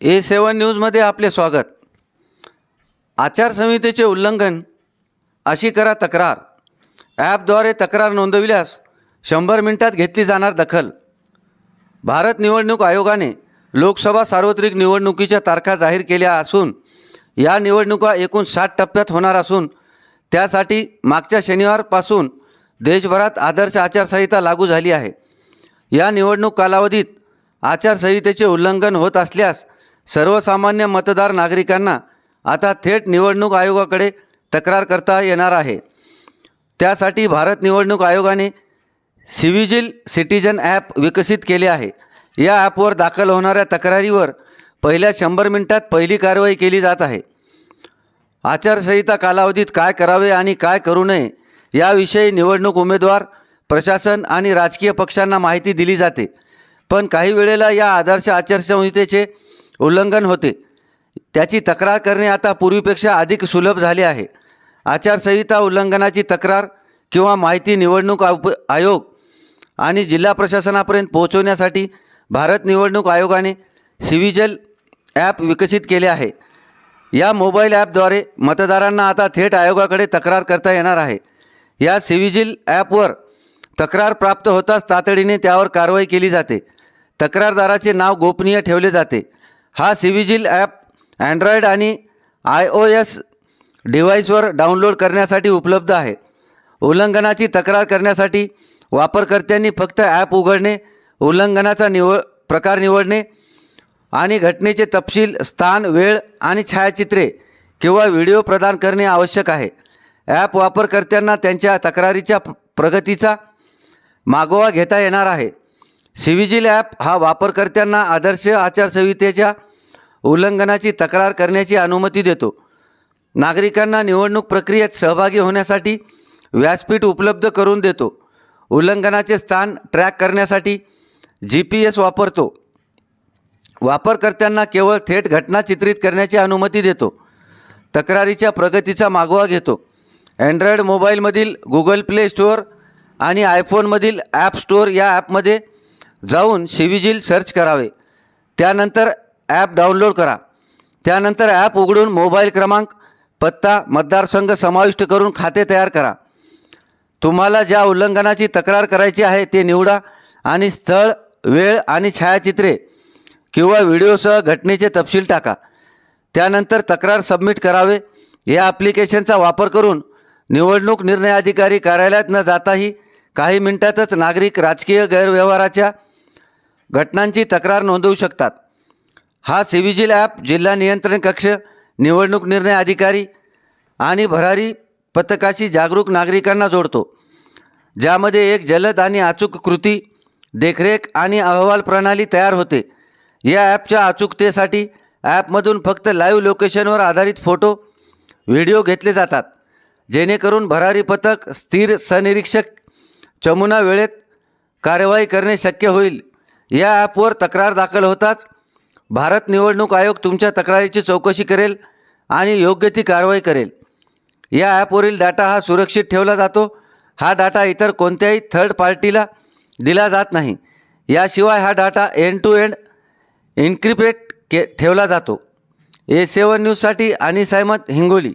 A7 न्यूजमध्ये आपले स्वागत. आचारसंहितेचे उल्लंघन, अशी करा तक्रार. ॲपद्वारे तक्रार नोंदविल्यास 100 मिनिटात घेतली जाणार दखल. भारत निवडणूक आयोगाने लोकसभा सार्वत्रिक निवडणुकीच्या तारखा जाहीर केल्या असून या निवडणुका एकूण 60 टप्प्यात होणार असून त्यासाठी मागच्या शनिवारपासून देशभरात आदर्श आचारसंहिता लागू झाली आहे. या निवडणूक कालावधीत आचारसंहितेचे उल्लंघन होत असल्यास सर्वसामान्य मतदार नागरिकांना आता थेट निवडणूक आयोगाकडे तक्रार करता येणार आहे. त्यासाठी भारत निवडणूक आयोगाने सिव्हिजिल सिटीजन ॲप विकसित केले आहे. या ॲपवर दाखल होणाऱ्या तक्रारीवर पहिल्या 100 मिनिटात पहिली कारवाई केली जात आहे. आचारसंहिता कालावधीत काय करावे आणि काय करू नये याविषयी निवडणूक उमेदवार, प्रशासन आणि राजकीय पक्षांना माहिती दिली जाते. पण काही वेळेला या आदर्श आचारसंहितेचे उल्लंघन होते. त्याची तक्रार करणे आता पूर्वीपेक्षा अधिक सुलभ झाले आहे. आचारसंहिता उल्लंघनाची तक्रार किंवा माहिती निवडणूक आयोग आणि जिल्हा प्रशासनापर्यंत पोहोचवण्यासाठी भारत निवडणूक आयोगाने सिव्हिजिल ॲप विकसित केले आहे. या मोबाईल ॲपद्वारे मतदारांना आता थेट आयोगाकडे तक्रार करता येणार आहे. या सिव्हिजिल ॲपवर तक्रार प्राप्त होताच तातडीने त्यावर कारवाई केली जाते. तक्रारदाराचे नाव गोपनीय ठेवले जाते. हा सिव्हिजिल ॲप अँड्रॉईड आणि iOS डिव्हाइसवर डाउनलोड करण्यासाठी उपलब्ध आहे. उल्लंघनाची तक्रार करण्यासाठी वापरकर्त्यांनी फक्त ॲप उघडणे, उल्लंघनाचा प्रकार निवडणे आणि घटनेचे तपशील, स्थान, वेळ आणि छायाचित्रे किंवा व्हिडिओ प्रदान करणे आवश्यक आहे. ॲप वापरकर्त्यांना त्यांच्या तक्रारीच्या प्रगतीचा मागोवा घेता येणार आहे. सिव्हिजिल ॲप हा वापरकर्त्यांना आदर्श आचारसंहितेच्या उल्लंघनाची तक्रार करण्याची अनुमती देतो. नागरिकांना निवडणूक प्रक्रियेत सहभागी होण्यासाठी व्यासपीठ उपलब्ध करून देतो. उल्लंघनाचे स्थान ट्रॅक करण्यासाठी GPS वापरतो. वापरकर्त्यांना केवळ थेट घटना चित्रित करण्याची अनुमती देतो. तक्रारीच्या प्रगतीचा मागोवा घेतो. अँड्रॉईड मोबाईलमधील गुगल प्ले स्टोअर आणि आयफोनमधील ॲप स्टोअर या ॲपमध्ये जाऊन सिव्हिजिल सर्च करावे. त्यानंतर ॲप डाउनलोड करा. त्यानंतर ॲप उघडून मोबाईल क्रमांक, पत्ता, मतदारसंघ समाविष्ट करून खाते तयार करा. तुम्हाला ज्या उल्लंघनाची तक्रार करायची आहे ते निवडा आणि स्थळ, वेळ आणि छायाचित्रे किंवा व्हिडिओसह घटनेचे तपशील टाका. त्यानंतर तक्रार सबमिट करावे. या ॲप्लिकेशनचा वापर करून निवडणूक निर्णय अधिकारी कार्यालयात न जाताही काही मिनिटातच नागरिक राजकीय गैरव्यवहाराच्या घटनांची तक्रार नोंदवू शकतात. हा सिव्हिजिल ॲप जिल्हा नियंत्रण कक्ष, निवडणूक निर्णय अधिकारी आणि भरारी पथकाशी जागरूक नागरिकांना जोडतो, ज्यामध्ये एक जलद आणि अचूक कृती, देखरेख आणि अहवाल प्रणाली तयार होते. या ॲपच्या अचूकतेसाठी ॲपमधून फक्त लाईव्ह लोकेशनवर आधारित फोटो, व्हिडिओ घेतले जातात, जेणेकरून भरारी पथक, स्थिर सहनिरीक्षक चमूना वेळेत कार्यवाही करणे शक्य होईल. या ॲपवर तक्रार दाखल होताच भारत निवडणूक आयोग तुमच्या तक्रारीची चौकशी करेल आणि योग्य ती कारवाई करेल. या ॲपवरील डाटा हा सुरक्षित ठेवला जातो. हा डाटा इतर कोणत्याही थर्ड पार्टीला दिला जात नाही. याशिवाय हा data end to end encrypted ठेवला जातो. A7 न्यूजसाठी अनिस अहमद, हिंगोली.